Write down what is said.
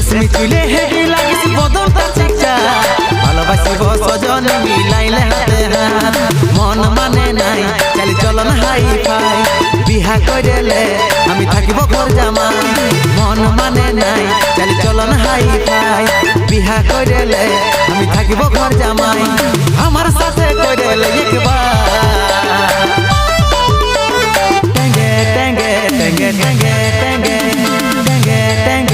রেশমি চুলে হেভি লাগিস বদনটা চিকচা ভালোবাসিব সজন মিলাইলে হাতে হাত মন মানে নাই চালি চলন হাই ফাই বিহা কইলে আমি থাকিব ঘর জামাই মন মানে নাই চালি চলন হাই ফাই বিহা কইলে আমি থাকিব ঘর জামাই আমার সাথে কইলে একবার টেঙ্গে টেঙ্গে টেঙ্গে টেঙ্গে টেঙ্গে টেঙ্গে টেঙ্গে